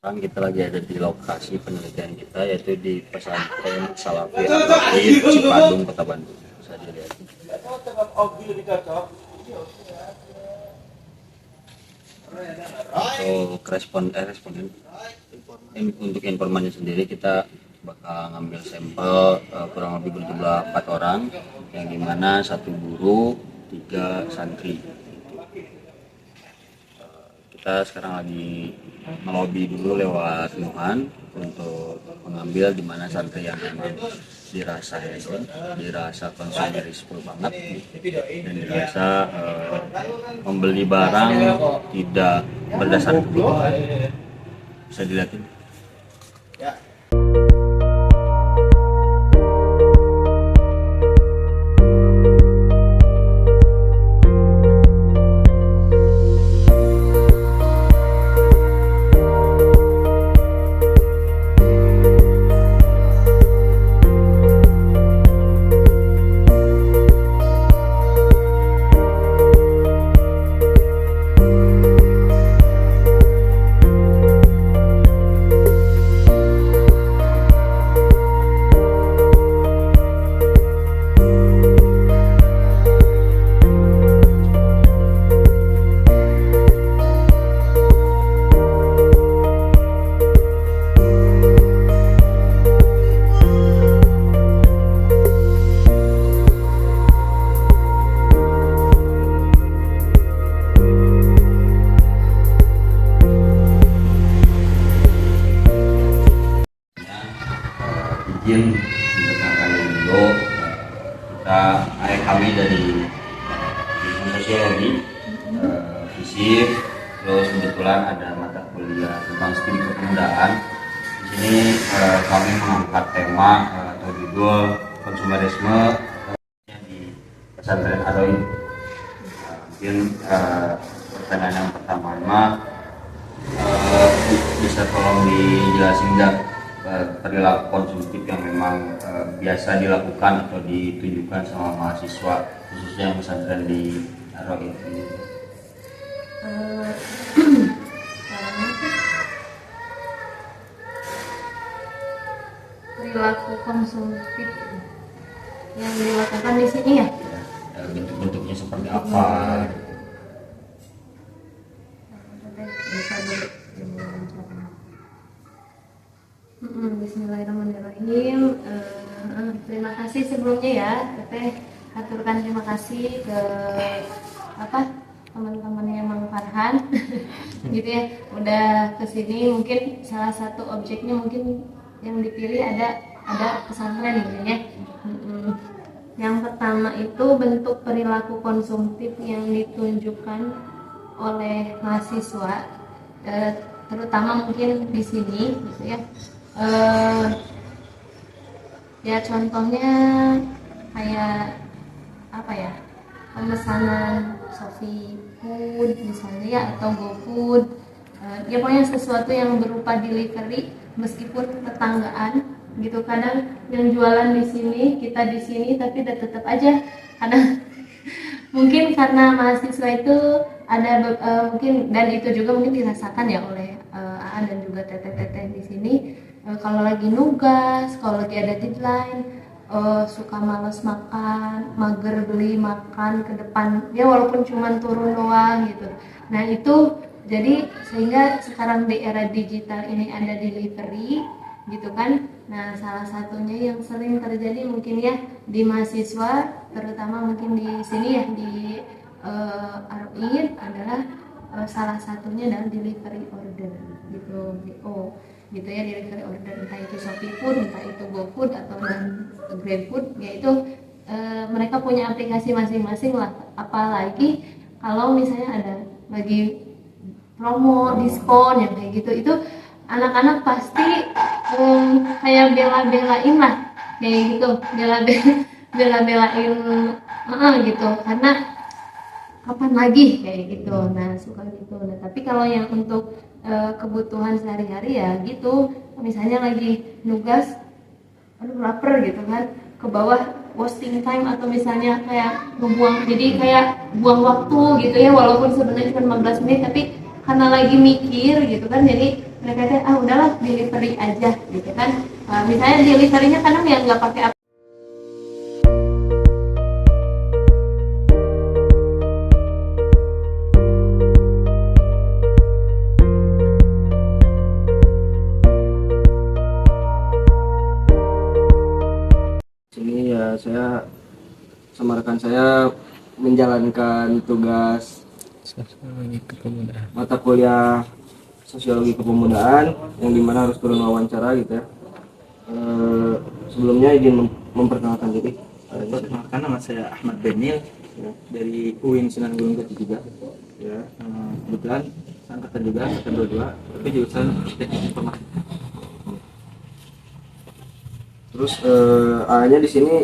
Sekarang kita lagi ada di lokasi penelitian kita, yaitu di pesantren Salafi Ar-Rasyid Cipadung, Kota Bandung. Bisa dilihat. Untuk responden untuk informannya sendiri, kita bakal ngambil sampel kurang lebih berjumlah 4 orang, yang dimana 1 guru, 3 santri. Kita sekarang lagi melobi dulu lewat Nuhan untuk mengambil di mana santri yang memang dirasa hedon, dirasa konsumerisme banget, dan dirasa membeli barang tidak berdasarkan kebutuhan. Bisa dilihatin. Izin untuk kali dulu kami dari sosiologi, fisik, terus kebetulan ada mata kuliah tentang studi kepemudaan. Di sini kami mengangkat tema atau judul konsumerisme di pesantren Ar-Rasyid. Mungkin pertanyaan yang pertama, bisa tolong dijelasin nggak perilaku konsumtif yang memang biasa dilakukan atau ditunjukkan sama mahasiswa, khususnya yang pesantren di Ar-Rasyid ini? Perilaku konsumtif yang dilakukan di sini ya? Bentuk-bentuknya seperti apa? Bismillahirrahmanirrahim. Terima kasih sebelumnya ya, Teteh aturkan terima kasih ke teman-temannya Mang Farhan gitu ya, udah kesini. Mungkin salah satu objeknya mungkin yang dipilih ada pesantren gitu ya. Yang pertama itu bentuk perilaku konsumtif yang ditunjukkan oleh mahasiswa, terutama mungkin di sini gitu ya. Ya contohnya kayak pemesanan Shopee Food misalnya ya, atau GoFood, ya pokoknya sesuatu yang berupa delivery meskipun tetanggaan gitu. Kadang yang jualan di sini, kita di sini, tapi tetap aja kadang mungkin karena mahasiswa itu ada mungkin, dan itu juga mungkin dirasakan ya oleh AA dan juga teteh-teteh di sini. Kalau lagi nugas, kalau lagi ada deadline, suka males makan, mager beli makan ke depan ya, walaupun cuma turun doang gitu. Nah itu jadi sehingga sekarang di era digital ini ada delivery gitu kan. Nah salah satunya yang sering terjadi mungkin ya di mahasiswa, terutama mungkin di sini ya di Ar-Rasyid adalah salah satunya adalah delivery order gitu. Gitu ya, delivery order, entah itu Shopee Food, entah itu GoFood atau GrabFood, yaitu mereka punya aplikasi masing-masing lah. Apalagi kalau misalnya ada lagi promo, diskon yang kayak gitu, itu anak-anak pasti kayak bela-belain lah kayak gitu, bela-belain gitu, karena kapan lagi kayak gitu. Nah suka gitu. Nah tapi kalau yang untuk kebutuhan sehari-hari ya gitu, misalnya lagi nugas, aduh lapar gitu kan, ke bawah wasting time, atau misalnya kayak ngebuang, jadi kayak buang waktu gitu ya, walaupun sebenarnya cuma 15 menit, tapi karena lagi mikir gitu kan, jadi mereka teh udahlah delivery aja gitu kan. Misalnya deliverynya kadang yang nggak pakai sini ya saya sama rekan saya menjalankan tugas mata kuliah sosiologi kepemudaan yang dimana harus turun wawancara gitu ya. Sebelumnya izin memperkenalkan diri. Perkenalkan, nama saya Ahmad Benil ya, dari UIN Sunan Gunung Jati juga. Ya, kebetulan angkatan juga angkatan 22, tapi jurusan teknik informatika. Terus A-nya di sini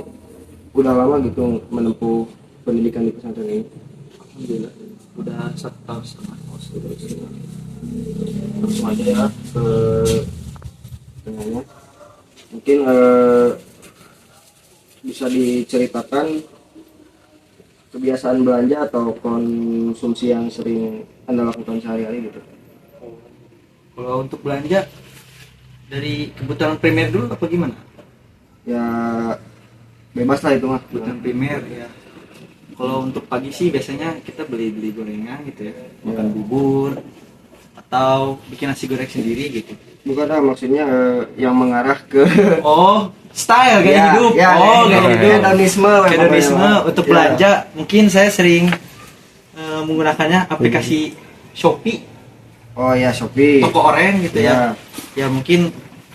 udah lama gitu menempuh pendidikan di pesantren ini. Alhamdulillah, udah 1 tahun setengah. Langsung aja ya ke tengahnya. Mungkin bisa diceritakan kebiasaan belanja atau konsumsi yang sering Anda lakukan sehari-hari gitu. Kalau untuk belanja dari kebutuhan primer dulu apa gimana? Ya bebas lah itu mah. Kebutuhan primer ya. Kalau untuk pagi sih biasanya kita beli gorengan gitu ya, makan bubur atau bikin nasi goreng sendiri gitu. Bukan maksudnya yang mengarah ke Oh, style gaya Ya, hidup. ya, Oh, gaya gaya hidup. hidup. Hedonisme, Hedonisme untuk Ya. belanja. Mungkin saya sering menggunakannya aplikasi Shopee, Oh ya Shopee. toko oren gitu Ya. ya. Ya mungkin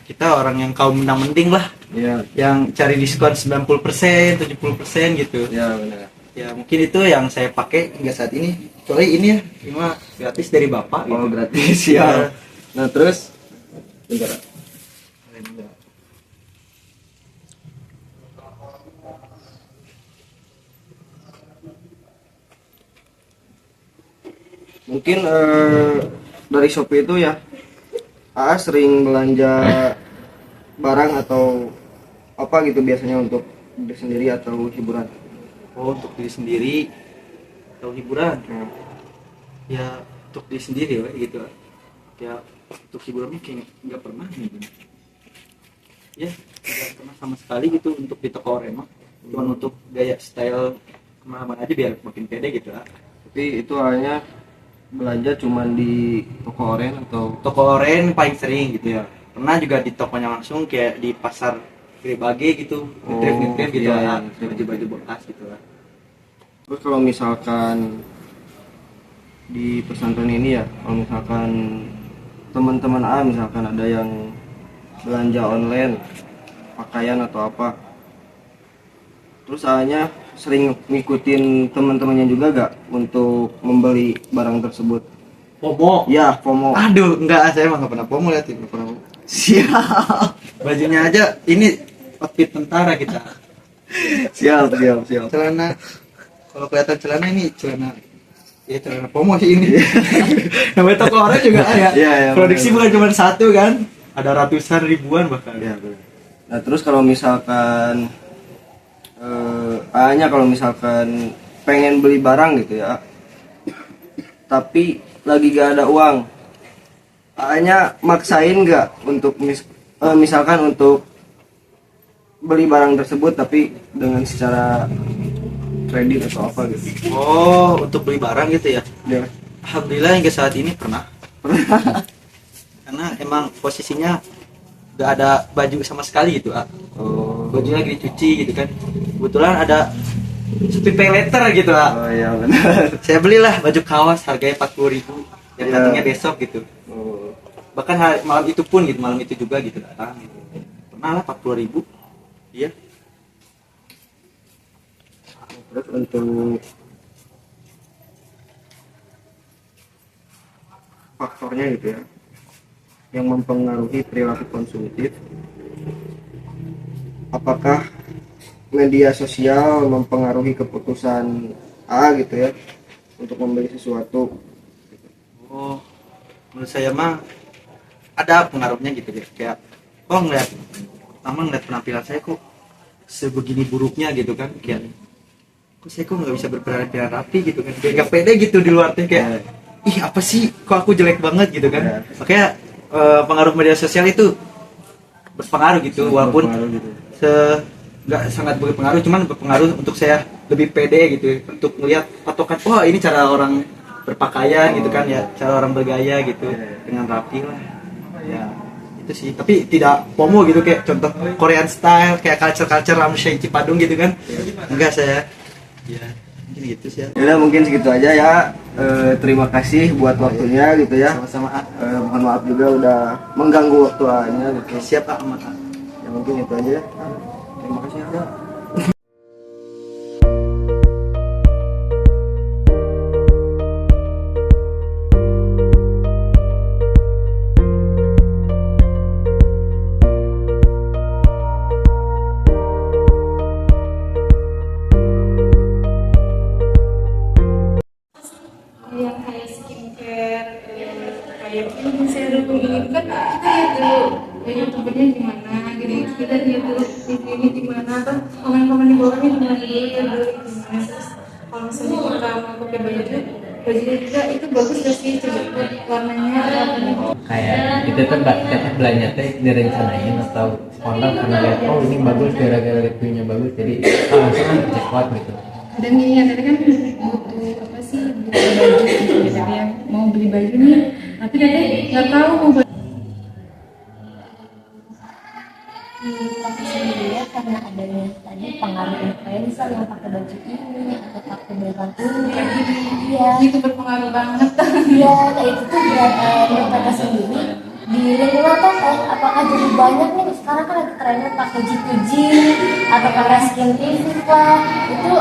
kita orang yang kaum menang-mending lah, Ya, yang cari diskon 90%, 70% gitu. ya benar. Ya mungkin itu yang saya pakai hingga saat ini. Kecuali ini ya, ini mah gratis dari bapak gitu. Oh gratis ya. Nah terus bentar. Mungkin dari Shopee itu ya AA sering belanja barang atau apa gitu biasanya untuk diri sendiri atau hiburan. Oh, untuk diri sendiri atau hiburan? Nah, Ya untuk diri sendiri we, gitu. Ya untuk hiburannya kayak nggak pernah gitu. Ya nggak pernah sama sekali gitu untuk di toko oren mah. Cuman untuk gaya style kemana-mana aja biar makin pede gitu lah. tapi itu hanya belanja cuman di toko oren atau Toko oren paling sering gitu ya. Pernah juga di tokonya langsung kayak di pasar Gede Bage gitu, ngetrip gitu iya, lah, iya. baju-baju bekas gitu lah. terus kalau misalkan di pesantren ini ya kalau misalkan teman-teman A misalkan ada yang belanja online pakaian atau apa terus A-nya sering ngikutin teman-temannya juga gak untuk membeli barang tersebut FOMO. ya FOMO. Aduh, enggak, saya emang nggak pernah FOMO, lihat nggak pernah FOMO. Siap Bajunya aja ini outfit tentara kita. siap Celana, kalau kelihatan celana ini celana, ya celana FOMO sih ini. Namanya toko orang juga ada. Iya, iya, Produksi benar. bukan cuma satu kan, ada ratusan ribuan bahkan. Ya, benar. Nah terus kalau misalkan A-nya kalau misalkan pengen beli barang gitu ya tapi lagi gak ada uang A-nya maksain gak untuk misalkan untuk beli barang tersebut tapi dengan secara kredit atau apa gitu Oh, untuk beli barang gitu ya. ya. Alhamdulillah hingga saat ini pernah. Karena emang posisinya gak ada baju sama sekali gitu, ah. Oh, Bajunya lagi dicuci gitu kan. Kebetulan ada sepi pay letter gitu, ah. oh ya benar. Saya belilah baju kaos harganya 40.000 yang Ya. datangnya besok gitu. Oh. Bahkan malam itu pun gitu, malam itu juga gitu datang gitu. Pernah lah 40.000. Iya. Terus untuk faktornya gitu ya yang mempengaruhi perilaku konsumtif apakah media sosial mempengaruhi keputusan A gitu ya untuk membeli sesuatu Oh, menurut saya mah ada pengaruhnya gitu ya. Kayak ngeliat penampilan saya kok sebegini buruknya gitu kan, kayak kok saya kok nggak bisa berpenampilan rapi gitu kan, kayak nggak pede gitu di luar teh kayak ih apa sih kok aku jelek banget gitu kan. Ya. Makanya pengaruh media sosial itu berpengaruh gitu, walaupun Berpengaruh gitu. nggak sangat berpengaruh, cuman berpengaruh untuk saya lebih pede gitu untuk melihat patokan, wah ini cara orang berpakaian gitu kan ya, cara orang bergaya gitu dengan rapi lah ya, itu sih. Tapi tidak FOMO gitu kayak contoh Korean style kayak culture Ramshay Cipadung gitu kan, enggak saya ya mungkin gitu sih ya. Ya mungkin segitu aja ya. Terima kasih buat waktunya gitu ya. Sama-sama Mohon maaf juga udah mengganggu waktu A-nya gitu. siap amat. Ya mungkin itu aja ya. Terima kasih ya. Yang kayak skincare, kayak ini serum ini kan kita lihat dulu youtubernya gimana, gitu kita lihat dulu ini gimana, kan komen-komen di bawahnya gimana dulu ya dulu gimana. Terus kalau misalnya kita mau pakai bajunya juga itu bagus gak sih, coba lihat warnanya Kayak kita tuh nggak kita belanja teh direncanain atau spontan karena lihat oh ini bagus gara-gara reviewnya bagus jadi langsung check out gitu. dan gini ya tadi kan butuh apa sih, butuh baju gitu ya tadi yang mau beli baju nih tapi tadi nggak tahu mau beli. Tapi sendiri ya karena adanya tadi pengaruh influencer yang pakai baju ini atau pakai brand ini, iya, Itu berpengaruh banget. iya, kayak itu tuh buat menurut mereka sendiri di lingkungan tuh apakah jadi banyak nih sekarang kan lagi trennya pakai G2G atau pakai skin TV lah, itu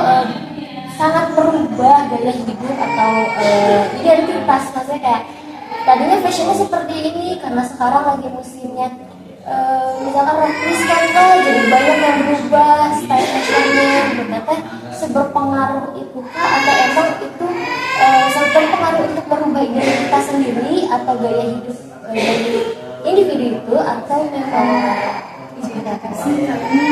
sangat merubah gaya hidup atau identitas, maksudnya kayak tadinya fashionnya seperti ini karena sekarang lagi musimnya misalkan rockis kan jadi banyak yang berubah style fashionnya, ternyata seberpengaruh itu kah atau emang itu berpengaruh untuk merubah identitas sendiri atau gaya hidup dari individu itu atau memang sih kayaknya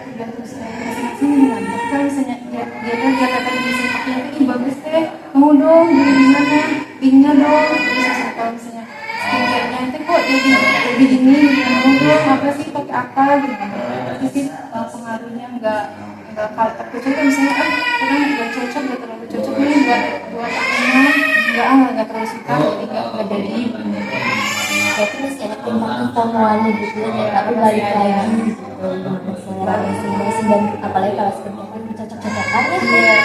tergantung style masing-masing mantap kan, misalnya dia kan katakan bisa pakai ini bagus deh, mau dong beli di mana, linknya dong. Terus kalau misalnya skincare-nya itu kok jadi lebih ini, mau dong apa sih pakai apa gitu. Pasti sih pengaruhnya nggak terkecuali kan misalnya kadang nggak cocok, nggak terlalu cocok nih buat akunya, nggak terlalu suka, jadi nggak jadi. berarti masih ada timbang-timbangannya gitu ya, tapi balik lagi gitu dengan selera masing-masing dan apalagi kalau sebenarnya kan cocok-cocokan ya.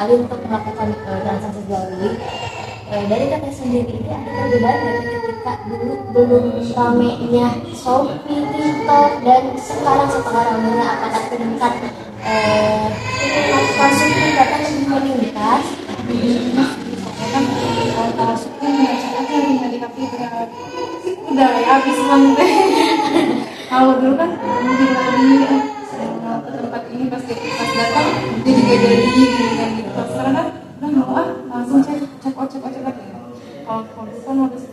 Kali untuk melakukan transaksi jual beli dari kakak sendiri ini ada perbedaan dari ketika dulu belum ramenya Shopee, TikTok dan sekarang ramenya, apakah tingkat konsumsi data lebih meningkat? Kan kalau suku aja lima di HP udah ya habis uang deh. Kalau dulu kan mungkin lagi mau ke tempat ini pas datang jadi gak jadi gitu kan gitu. Sekarang kan udah mau langsung cek out lagi. Kalau dulu kan harus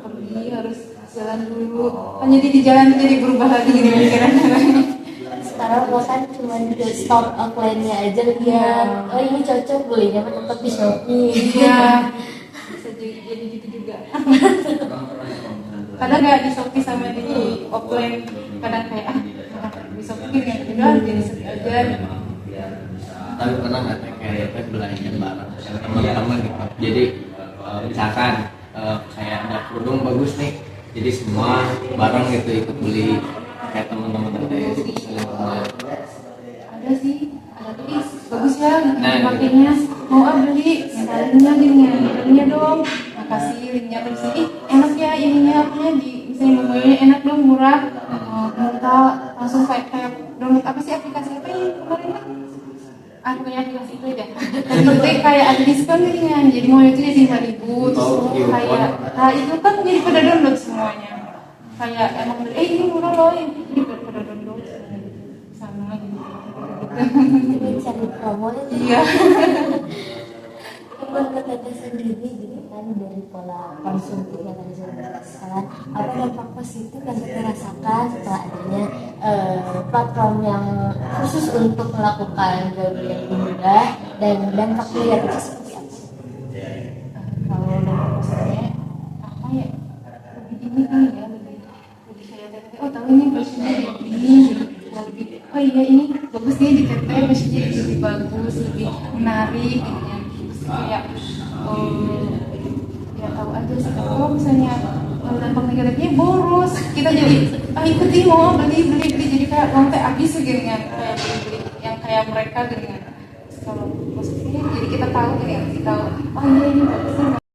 pergi, harus jalan dulu, kan jadi di jalan jadi berubah lagi gitu pikirannya. Sekarang bahkan cuma di store offline-nya aja lihat, oh ini cocok belinya tetap di Shopee. Iya, bisa jadi gitu juga. Kadang nggak di Shopee sama di offline, kadang kayak di Shopee yang kedua jadi sedih aja. Tapi pernah nggak teh kayak teh belanja barang sama teman-teman gitu. Jadi misalkan kayak ada kerudung bagus nih, jadi semua barang gitu ikut beli kayak teman-teman teh Ada sih, ada tuh ih bagus ya pakainya, mau beli, linknya linknya dong, makasih linknya terus ih enak ya ininya apanya di misalnya mobilnya enak dong murah, minta langsung kayak download apa sih aplikasi apa yang kemarin kan? Punya aplikasi itu aja. Nanti kayak ada diskon ringan, jadi mau itu jadi 5.000 terus kayak, nah itu kan jadi pada download semuanya. Kayak emang ini murah loh, ini pada download sama gitu. Ini cari promo itu. Iya. Menurut Teteh sendiri jadi kan dari pola konsumsi yang tadi sudah sekarang, apa dampak positif yang kita rasakan setelah adanya platform yang khusus untuk melakukan jual beli yang lebih mudah dan dampak negatifnya seperti apa? oh iya ini bagus nih di TT, maksudnya lebih bagus, lebih menarik gitu ya. Terus kayak ya tahu aja sih kalau misalnya dampak negatifnya boros, kita jadi ikut nih mau beli jadi kayak uang teh habis gitu kan, kayak beli yang kayak mereka gitu kan. Kalau maksudnya jadi kita tahu gitu ya, kita oh iya ini bagus nih.